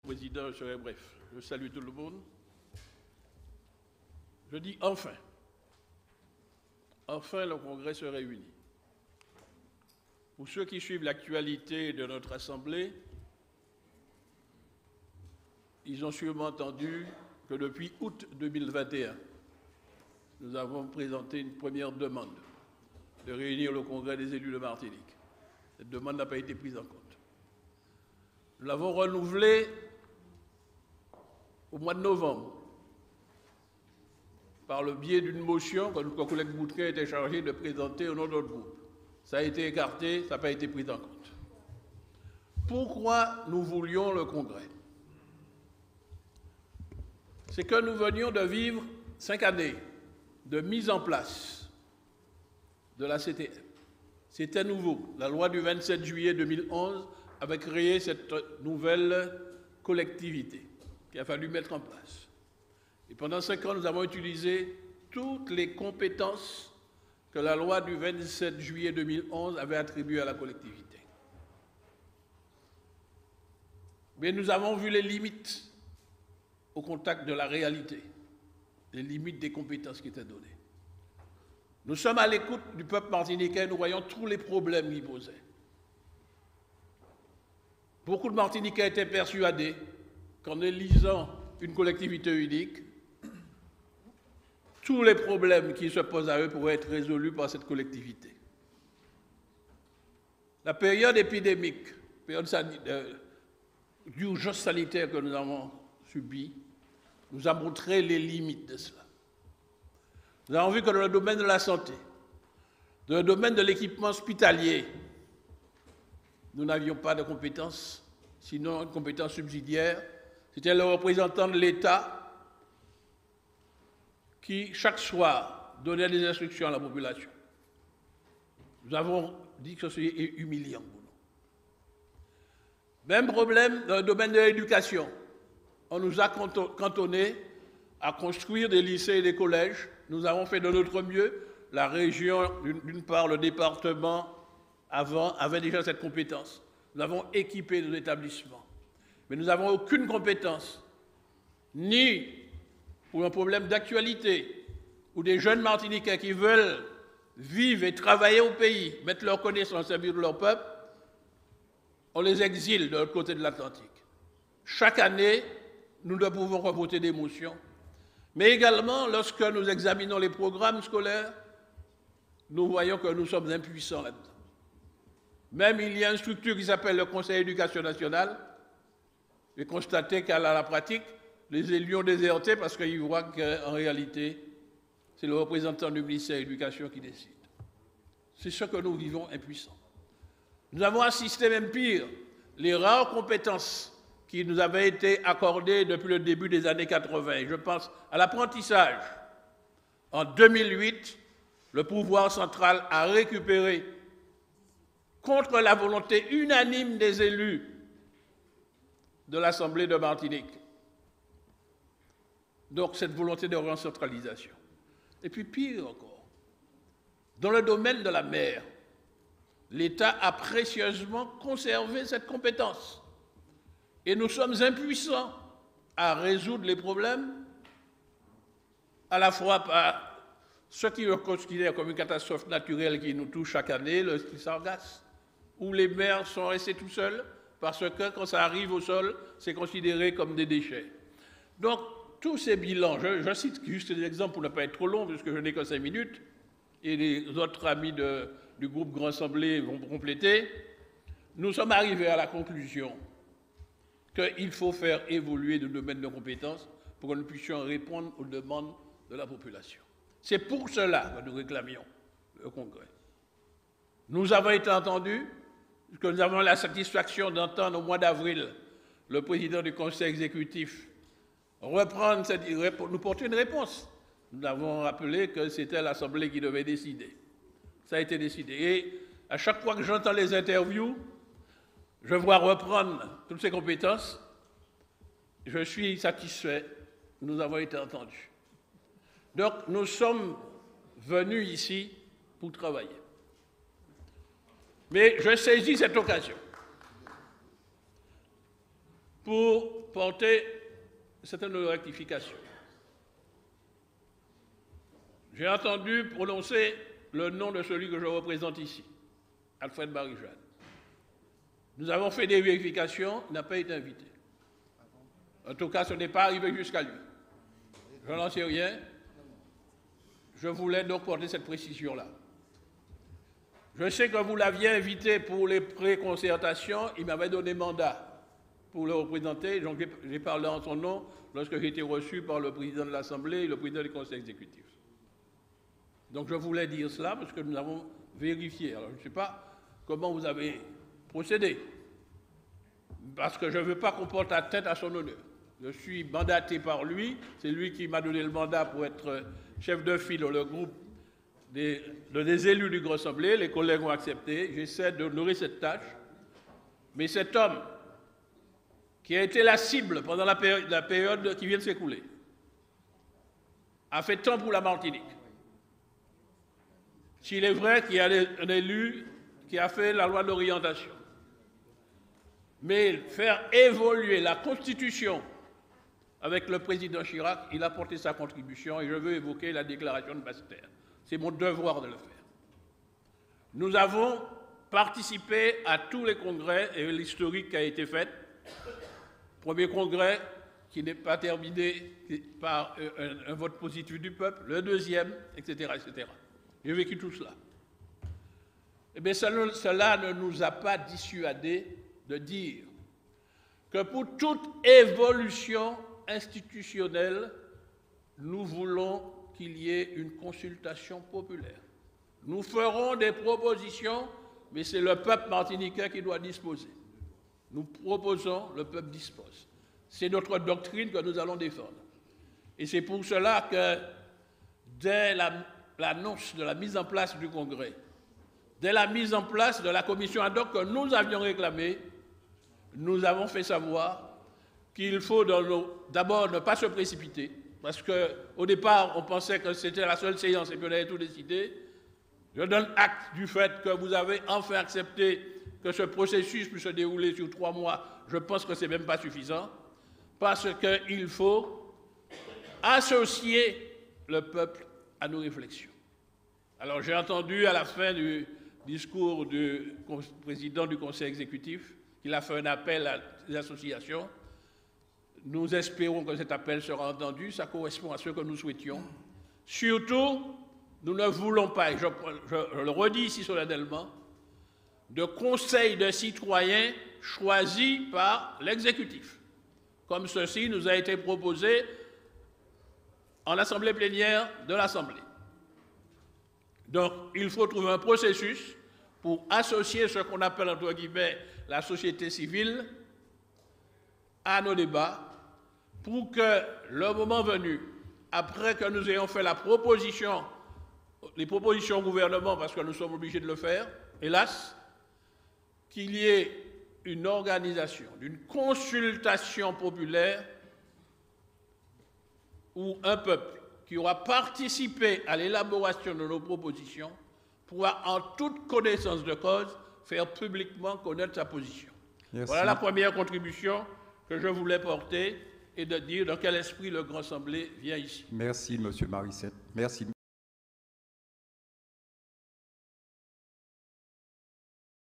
Président, je serai bref. Je salue tout le monde. Je dis enfin. Enfin, le Congrès se réunit. Pour ceux qui suivent l'actualité de notre Assemblée, ils ont sûrement entendu que depuis août 2021, nous avons présenté une première demande de réunir le Congrès des élus de Martinique. Cette demande n'a pas été prise en compte. Nous l'avons renouvelée au mois de novembre par le biais d'une motion que notre collègue Boutret était chargé de présenter au nom de notre groupe. Ça a été écarté, ça n'a pas été pris en compte. Pourquoi nous voulions le Congrès? C'est que nous venions de vivre 5 années de mise en place de la CTM. C'était nouveau. La loi du 27 juillet 2011 avait créé cette nouvelle collectivité qu'il a fallu mettre en place. Et pendant 5 ans, nous avons utilisé toutes les compétences que la loi du 27 juillet 2011 avait attribuées à la collectivité. Mais nous avons vu les limites au contact de la réalité, les limites des compétences qui étaient données. Nous sommes à l'écoute du peuple martiniquais, nous voyons tous les problèmes qu'il posait. Beaucoup de Martiniquais étaient persuadés qu'en élisant une collectivité unique, tous les problèmes qui se posent à eux pourraient être résolus par cette collectivité. La période épidémique, période d'urgence sanitaire que nous avons subie, nous a montré les limites de cela. Nous avons vu que dans le domaine de la santé, dans le domaine de l'équipement hospitalier, nous n'avions pas de compétences, sinon une compétence subsidiaire. C'était le représentant de l'État qui, chaque soir, donnait des instructions à la population. Nous avons dit que c'était humiliant pour nous. Même problème dans le domaine de l'éducation. On nous a cantonnés à construire des lycées et des collèges. Nous avons fait de notre mieux. La région, d'une part, le département, avant, avait déjà cette compétence. Nous avons équipé nos établissements. Mais nous n'avons aucune compétence, ni pour un problème d'actualité, où des jeunes Martiniquais qui veulent vivre et travailler au pays, mettre leurs connaissances au service de leur peuple, on les exile de l'autre côté de l'Atlantique. Chaque année, nous ne pouvons reporter des motions. Mais également, lorsque nous examinons les programmes scolaires, nous voyons que nous sommes impuissants là-dedans. Même il y a une structure qui s'appelle le Conseil d'éducation nationale. J'ai constaté qu'à la pratique, les élus ont déserté parce qu'ils voient qu'en réalité, c'est le représentant du ministère de l'Éducation qui décide. C'est ce que nous vivons impuissants. Nous avons assisté même pire, les rares compétences qui nous avaient été accordées depuis le début des années 80. Je pense à l'apprentissage. En 2008, le pouvoir central a récupéré, contre la volonté unanime des élus de l'Assemblée de Martinique, donc cette volonté de recentralisation. Et puis pire encore, dans le domaine de la mer, l'État a précieusement conservé cette compétence. Et nous sommes impuissants à résoudre les problèmes, à la fois par ce qui est considéré comme une catastrophe naturelle qui nous touche chaque année, le ski sargasse, où les mers sont restées tout seuls, parce que quand ça arrive au sol, c'est considéré comme des déchets. Donc, tous ces bilans, je cite juste des exemples pour ne pas être trop long, puisque je n'ai que 5 minutes, et les autres amis du groupe Grand Assemblée vont compléter, nous sommes arrivés à la conclusion qu'il faut faire évoluer le domaine de compétences pour que nous puissions répondre aux demandes de la population. C'est pour cela que nous réclamions le Congrès. Nous avons été entendus, que nous avons la satisfaction d'entendre au mois d'avril le président du Conseil exécutif reprendre nous porter une réponse. Nous avons rappelé que c'était l'Assemblée qui devait décider. Ça a été décidé. Et à chaque fois que j'entends les interviews, je vois reprendre toutes ces compétences. Je suis satisfait. Nous avons été entendus. Donc, nous sommes venus ici pour travailler. Mais je saisis cette occasion pour porter certaines rectifications. J'ai entendu prononcer le nom de celui que je représente ici, Alfred Marie-Jeanne. Nous avons fait des vérifications, il n'a pas été invité. En tout cas, ce n'est pas arrivé jusqu'à lui. Je n'en sais rien. Je voulais donc porter cette précision-là. Je sais que vous l'aviez invité pour les pré-concertations, il m'avait donné mandat pour le représenter, donc j'ai parlé en son nom lorsque j'ai été reçu par le président de l'Assemblée et le président du Conseil exécutif. Donc je voulais dire cela parce que nous avons vérifié. Alors je ne sais pas comment vous avez procédé, parce que je ne veux pas qu'on porte atteinte à son honneur. Je suis mandaté par lui, c'est lui qui m'a donné le mandat pour être chef de file dans le groupe des élus du Grand Assemblée. Les collègues ont accepté, j'essaie d'honorer cette tâche. Mais cet homme, qui a été la cible pendant la période qui vient de s'écouler, a fait tant pour la Martinique. S'il est vrai qu'il y a un élu qui a fait la loi d'orientation, mais faire évoluer la Constitution avec le président Chirac, il a porté sa contribution et je veux évoquer la déclaration de Basse-Terre. C'est mon devoir de le faire. Nous avons participé à tous les congrès et l'historique qui a été fait. Premier congrès qui n'est pas terminé par un vote positif du peuple, le deuxième, etc., etc. J'ai vécu tout cela. Eh bien, cela ne nous a pas dissuadés de dire que pour toute évolution institutionnelle, nous voulons qu'il y ait une consultation populaire. Nous ferons des propositions, mais c'est le peuple martiniquais qui doit disposer. Nous proposons, le peuple dispose. C'est notre doctrine que nous allons défendre. Et c'est pour cela que dès l'annonce de la mise en place du Congrès, dès la mise en place de la commission ad hoc que nous avions réclamée, nous avons fait savoir qu'il faut d'abord ne pas se précipiter, parce qu'au départ, on pensait que c'était la seule séance et puis on avait tout décidé. Je donne acte du fait que vous avez enfin accepté que ce processus puisse se dérouler sur 3 mois. Je pense que ce n'est même pas suffisant, parce qu'il faut associer le peuple à nos réflexions. Alors j'ai entendu à la fin du discours du président du Conseil exécutif qu'il a fait un appel à les associations. Nous espérons que cet appel sera entendu, ça correspond à ce que nous souhaitions. Surtout, nous ne voulons pas, et je le redis ici solennellement, de conseils de citoyens choisis par l'exécutif, comme ceci nous a été proposé en assemblée plénière de l'Assemblée. Donc, il faut trouver un processus pour associer ce qu'on appelle, entre guillemets, la société civile à nos débats, pour que, le moment venu, après que nous ayons fait les propositions au gouvernement, parce que nous sommes obligés de le faire, hélas, qu'il y ait une organisation, une consultation populaire où un peuple qui aura participé à l'élaboration de nos propositions pourra, en toute connaissance de cause, faire publiquement connaître sa position. Merci. Voilà la première contribution que je voulais porter et de dire dans quel esprit le Grand Assemblée vient ici. Merci, M. Marie-Sept. Merci.